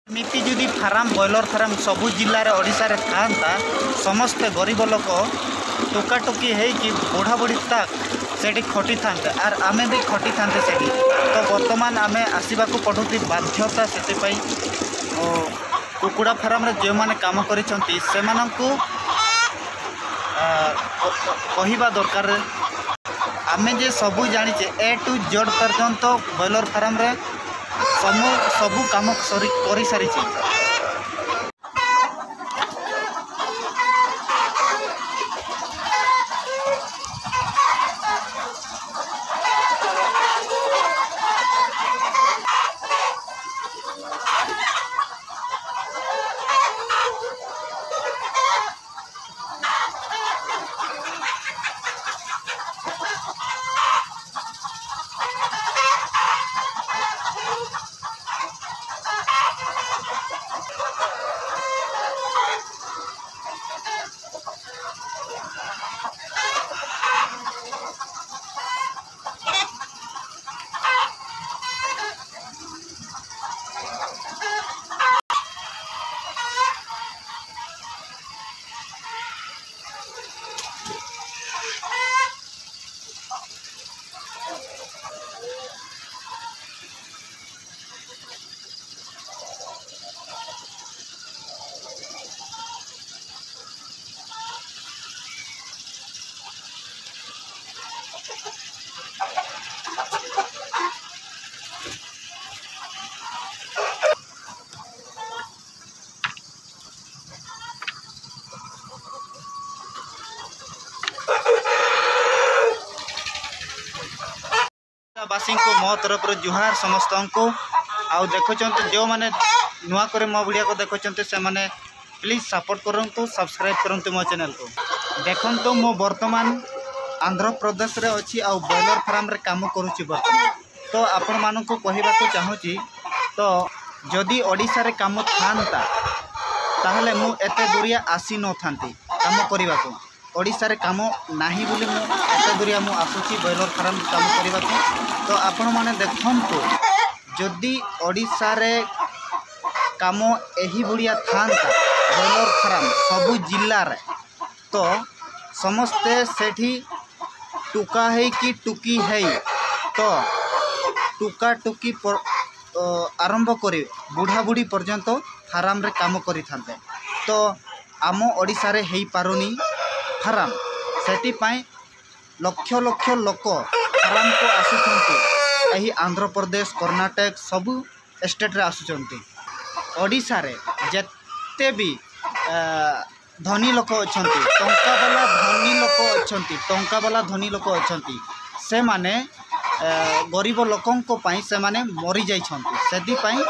एमती जदि farm boiler farm सबू जिले ओडिशा रे था समस्ते गरीब लोक टोकाटोकी होकि बुढ़ा बुढ़ी तक से खटी था आर आमे भी खटी था से तो बर्तमान आमे आसवा पड़ती बाध्यता से कुकुड़ा फार्म जो मैंने कम कर कहवा दरकार आमे जे सबू जाचे ए टू जेड पर्यंत बॉयलर फार्म रे सबू काम कर सारी। वासी को मो तरफ जुहार समस्त को आउ देखुं जो मैंने नुआ करे मो वीडियो को देखुं से मैंने प्लीज सपोर्ट करूँ सब्सक्राइब करूँ मो चैनल को देखो तो मो बर्तमान आंध्र प्रदेश रे अच्छी आउ बॉयलर फार्म रे काम करुच्ची बर्तमान तो आपण मान को कहवा चाहूँगी तो जदि ओडिशा रे काम था ताहले मु एते दूरिया आसी न थांती काम करने को ओडिशा रे काम नाही बोली मु एते दूरिया मु आसुची बॉयलर फार्म काम करने को तो आपण माने देखंतु जदि ओडिशा रे काम एही बुढ़िया था बॉयलर फार्म सबू जिल्ला रे तो समस्ते सेठी टुका है कि टुकी है तो टुका टुकी आरंभ कर बुढ़ा बुढ़ी पर्यंत फार्म रे काम करि थांते तो आम ओडिशा रे हेई पारुनी फार्म सेठी पाई लक्ष लक्ष लोक फार्म को आसुचंती एही आंध्र प्रदेश कर्नाटक सबू स्टेट रे आसुचंती ओडिशा रे जेते भी धनी लोक अछंती टंका वाला धनी लोक अछंती टंका वाला धनी लोक अछंती से माने गरीब लोकन को पाई से माने मरी जाई छंती सेदी पाई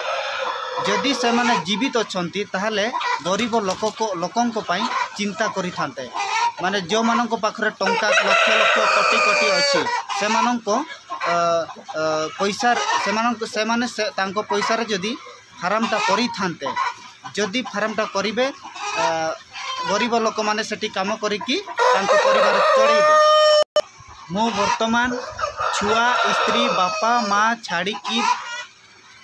जदि से माने जीवित अछंती ताहले गरीब लोकन को पाई चिंता करि थांते माने जो मानन को पाखरे टंका लक्ष लक्ष कोटी कोटी अछि से मानन को पैसा से मानन को से माने तांको पैसा रे जदि फार्म ता करि थांते जदि फार्म ता करिवे गरीब लोक माने सेठी काम करिकी तांको परिवार चळेबे मो वर्तमान छुआ स्त्री बापा माँ छाड़ी की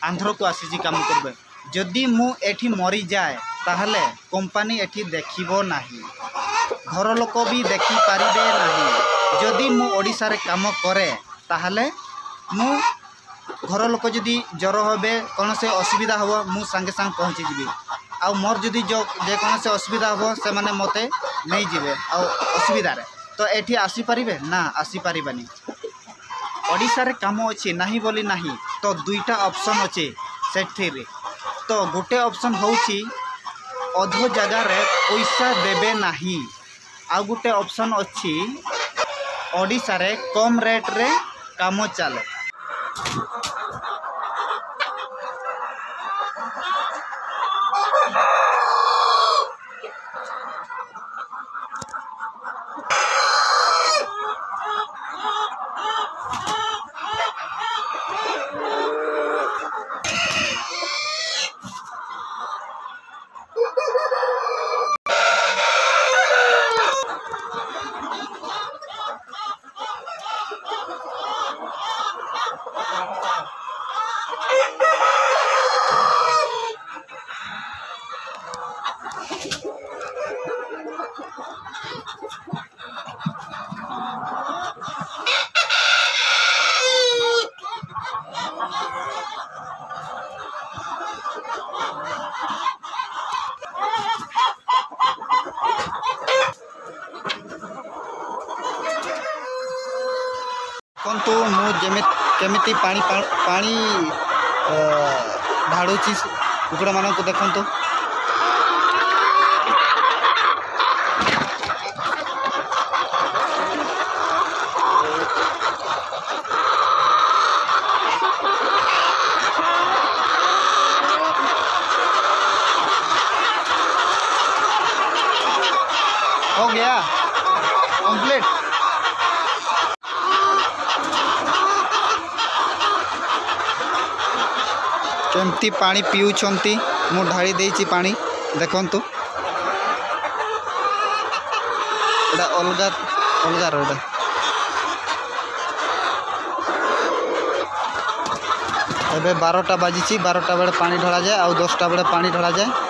आंध्र को आसी काम करबे जदि मु एठी मरी जाए ताहले कंपनी एठी देखिबो नाही घर लोक भी देखि पारिबे नाही जदि मु ओडिशा रे काम करे ताहले मु घर लोक जदि ज्वर होबे कौन से असुविधा हो मु संगे संग पहुँची जीवी आउ मोर जदि जो कौन से असुविधा हो से माने मते नहीं जीवे आउ असुविधा रे तो एठी आसी पारिबे ना आसी पारिबानी ओडिशा रे काम अच्छी नाही बोली नाही तो दुईटा ऑप्शन अच्छे सेठी तो गोटे ऑप्शन होउची अधो जगह रे पैसा देबे नाही आ गोटे ऑप्शन अच्छी ओडिशा रे कम रेट रे काम चले केमिति पानी पानी ढाड़ुची कुकुड़ा मान को देखो। हो गया कंप्लीट। केमती पानी पीउछंती मु ढाली देइछि पानी देखंतु। एटा अलगा अलगा रोड। एबे 12टा बाजिछि 12टा बेले पानी ढला जाए आ 10टा बेले पानी ढला जाए।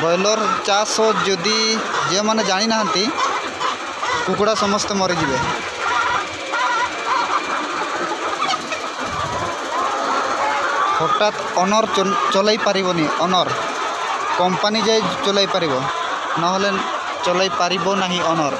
बॉयलर चाष जदि जे माने जानी नाहंती कुकुड़ा समस्त मरीजे। हठात ऑनर चलाई पारिबोनी। ऑनर कंपनी जाए चलाई पारिबो नहले चलाई पारिबो नाही ऑनर।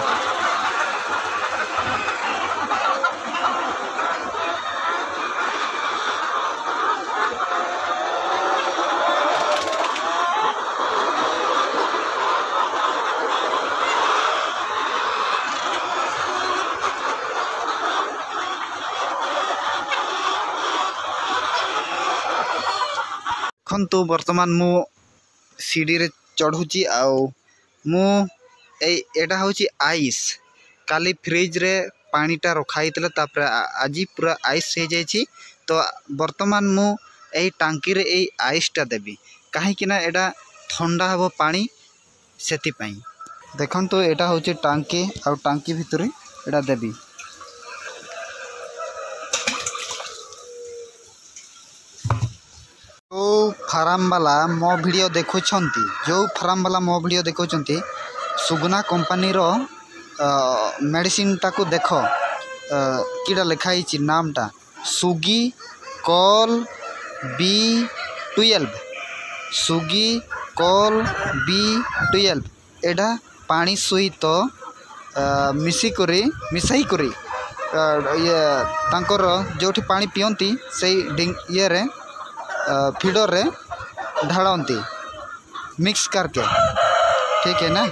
तो वर्तमान मु सीढ़ी रे चढ़ुची आउ मु एटा होची आइस। काली फ्रिज रे पानीटा रखाई तापर आज पूरा आइस हो जाइए। तो वर्तमान मु एई टांकी रे एई आइसटा देबी कहीं ना एटा ठंडा हबो पानी सेति पई। देखंतु एटा होची टांकी आउ टांकी भितर एटा देबी। फार्म वाला मो वीडियो देखुछंती जो फार्म वाला मो वीडियो देखुछंती सुगुना कंपनी रो मेडिसिन टाको देख किड़ा लिखाई नामटा सुगी कॉल B12 सुगी कॉल B12 एडा पानी सहित मिसाई करी ये तांकर जोठी पानी पियंती से ये रे फीडर रे ढालती मिक्स करके। ठीक है ना।